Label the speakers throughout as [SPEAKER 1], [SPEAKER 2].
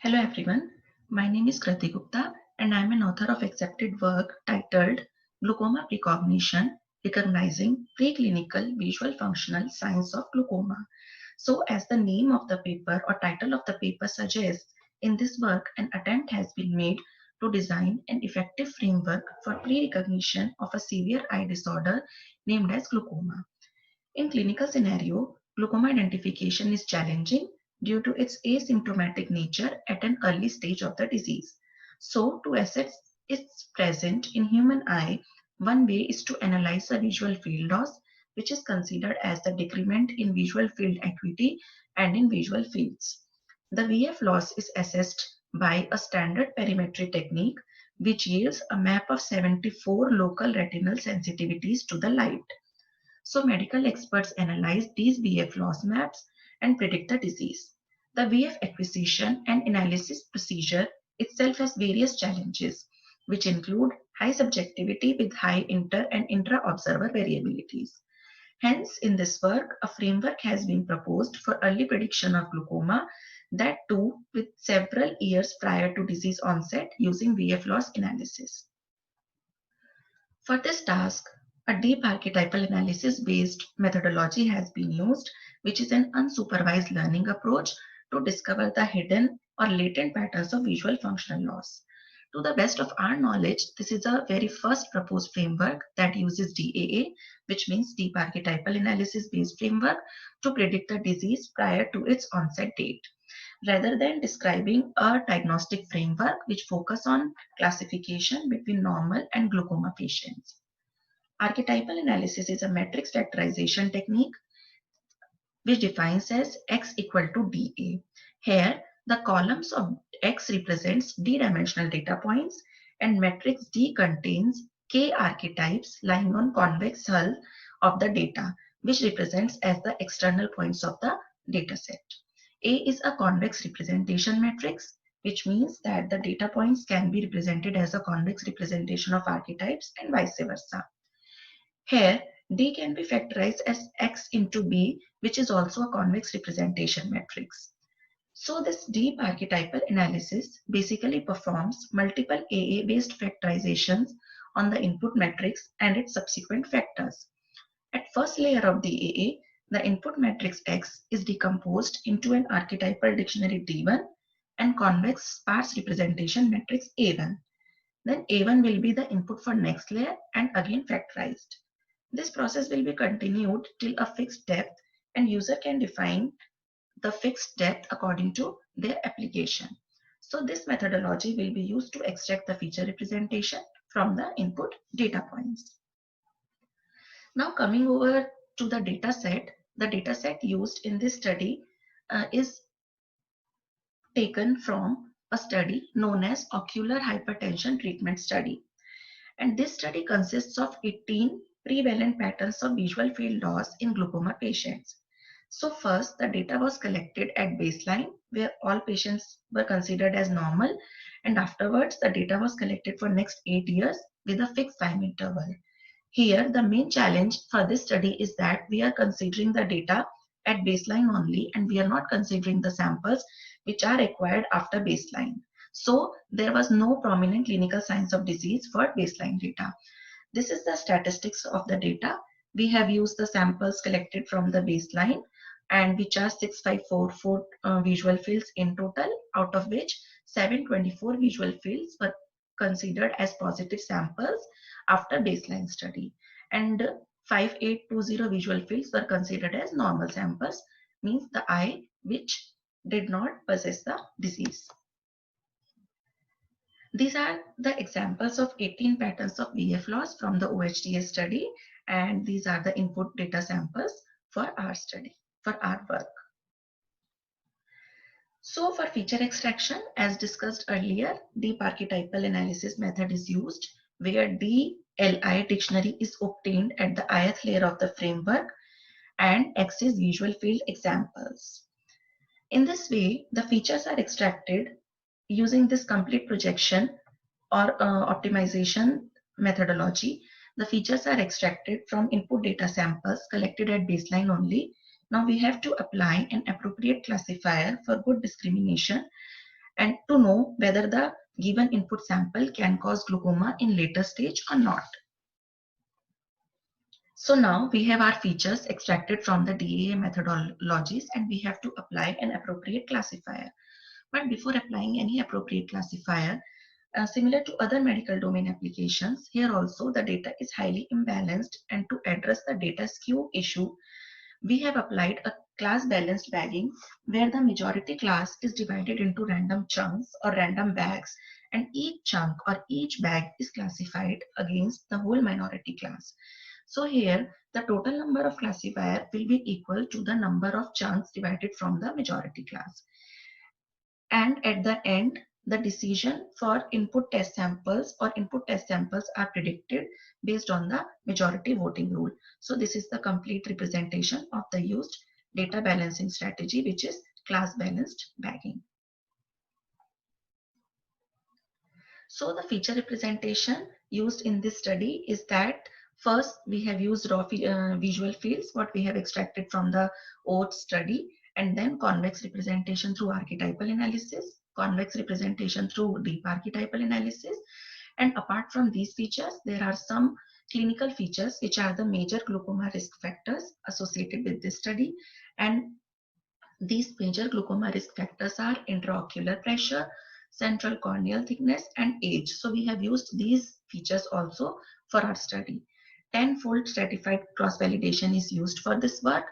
[SPEAKER 1] Hello everyone, my name is Kriti Gupta and I am an author of accepted work titled Glaucoma Precognition Recognizing Preclinical Visual Functional Signs of Glaucoma. So, as the name of the paper or title of the paper suggests, in this work an attempt has been made to design an effective framework for pre-recognition of a severe eye disorder named as glaucoma. In clinical scenario, glaucoma identification is challenging due to its asymptomatic nature at an early stage of the disease. So, to assess its presence in human eye, one way is to analyze the visual field loss, which is considered as the decrement in visual field acuity and in visual fields. The VF loss is assessed by a standard perimetry technique which yields a map of 74 local retinal sensitivities to the light. So medical experts analyze these VF loss maps and predict the disease. The VF acquisition and analysis procedure itself has various challenges, which include high subjectivity with high inter and intra-observer variabilities. Hence, in this work, a framework has been proposed for early prediction of glaucoma, that too with several years prior to disease onset using VF loss analysis. For this task, a deep archetypal analysis based methodology has been used, which is an unsupervised learning approach to discover the hidden or latent patterns of visual functional loss. To the best of our knowledge, this is a very first proposed framework that uses DAA, which means Deep Archetypal Analysis Based Framework, to predict the disease prior to its onset date rather than describing a diagnostic framework which focus on classification between normal and glaucoma patients. Archetypal analysis is a matrix factorization technique which defines as x equal to dA. Here, the columns of x represents d-dimensional data points and matrix D contains k archetypes lying on convex hull of the data, which represents as the external points of the dataset. A is a convex representation matrix, which means that the data points can be represented as a convex representation of archetypes and vice versa. Here, D can be factorized as X into B, which is also a convex representation matrix. So this deep archetypal analysis basically performs multiple AA-based factorizations on the input matrix and its subsequent factors. At first layer of the AA, the input matrix X is decomposed into an archetypal dictionary D1 and convex sparse representation matrix A1. Then A1 will be the input for next layer and again factorized. This process will be continued till a fixed depth and user can define the fixed depth according to their application. So this methodology will be used to extract the feature representation from the input data points. Now coming over to the data set used in this study is taken from a study known as Ocular Hypertension Treatment Study. And this study consists of 18 prevalent patterns of visual field loss in glaucoma patients. So first, the data was collected at baseline where all patients were considered as normal, and afterwards the data was collected for next 8 years with a fixed time interval. Here, the main challenge for this study is that we are considering the data at baseline only and we are not considering the samples which are required after baseline. So there was no prominent clinical signs of disease for baseline data. This is the statistics of the data. We have used the samples collected from the baseline and which are 6544 visual fields in total, out of which 724 visual fields were considered as positive samples after baseline study and 5820 visual fields were considered as normal samples, means the eye which did not possess the disease. These are the examples of 18 patterns of VF loss from the OHDS study, and these are the input data samples for our study, for our work. So for feature extraction, as discussed earlier, deep archetypal analysis method is used where DLI dictionary is obtained at the ith layer of the framework and X is visual field examples. In this way, the features are extracted using this complete projection or optimization methodology. The features are extracted from input data samples collected at baseline only. Now we have to apply an appropriate classifier for good discrimination and to know whether the given input sample can cause glaucoma in later stage or not. So now we have our features extracted from the DAA methodologies and we have to apply an appropriate classifier. But before applying any appropriate classifier, similar to other medical domain applications, here also the data is highly imbalanced, and to address the data skew issue, we have applied a class balanced bagging where the majority class is divided into random chunks or random bags, and each chunk or each bag is classified against the whole minority class. So here the total number of classifier will be equal to the number of chunks divided from the majority class. And at the end, the decision for input test samples or input test samples are predicted based on the majority voting rule. So this is the complete representation of the used data balancing strategy, which is class balanced bagging. So the feature representation used in this study is that first we have used raw visual fields, what we have extracted from the OATS study, and then convex representation through archetypal analysis, convex representation through deep archetypal analysis. And apart from these features, there are some clinical features which are the major glaucoma risk factors associated with this study. And these major glaucoma risk factors are intraocular pressure, central corneal thickness, and age. So we have used these features also for our study. Tenfold stratified cross-validation is used for this work,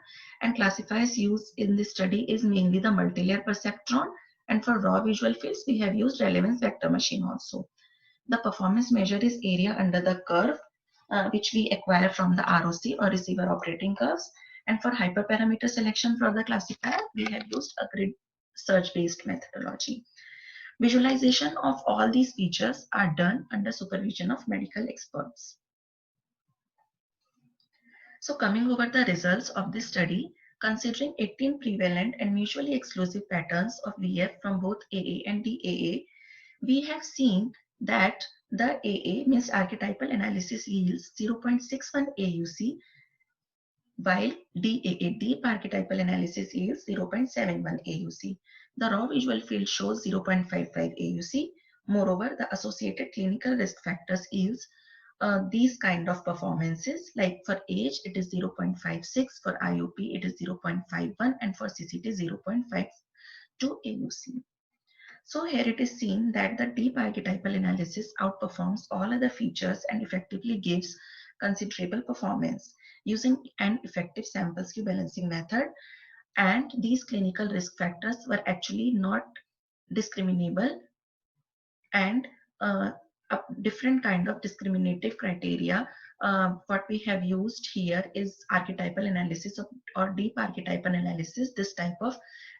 [SPEAKER 1] and classifiers used in this study is mainly the multilayer perceptron, and for raw visual fields we have used relevance vector machine also. The performance measure is area under the curve, which we acquire from the ROC or receiver operating curves. And for hyperparameter selection for the classifier, we have used a grid search based methodology. Visualization of all these features are done under supervision of medical experts. So coming over the results of this study, considering 18 prevalent and mutually exclusive patterns of VF from both AA and DAA, we have seen that the AA means archetypal analysis yields 0.61 AUC, while DAA deep archetypal analysis yields 0.71 AUC. The raw visual field shows 0.55 AUC. Moreover, the associated clinical risk factors yields these kind of performances, like for age it is 0.56, for IOP it is 0.51, and for CCT 0.52 AUC. So here it is seen that the deep archetypal analysis outperforms all other features and effectively gives considerable performance using an effective sample skew balancing method. And these clinical risk factors were actually not discriminable, and a different kind of discriminative criteria. What we have used here is archetypal analysis or deep archetypal analysis. This type of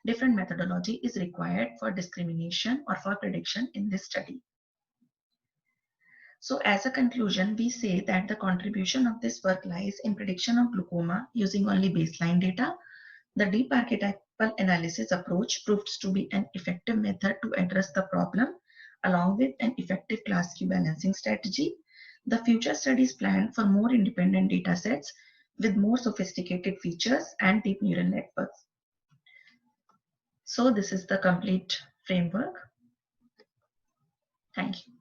[SPEAKER 1] different methodology is required for discrimination or for prediction in this study. So as a conclusion, we say that the contribution of this work lies in prediction of glaucoma using only baseline data. The deep archetypal analysis approach proves to be an effective method to address the problem, along with an effective class Q balancing strategy. The future studies planned for more independent data sets with more sophisticated features and deep neural networks. So this is the complete framework. Thank you.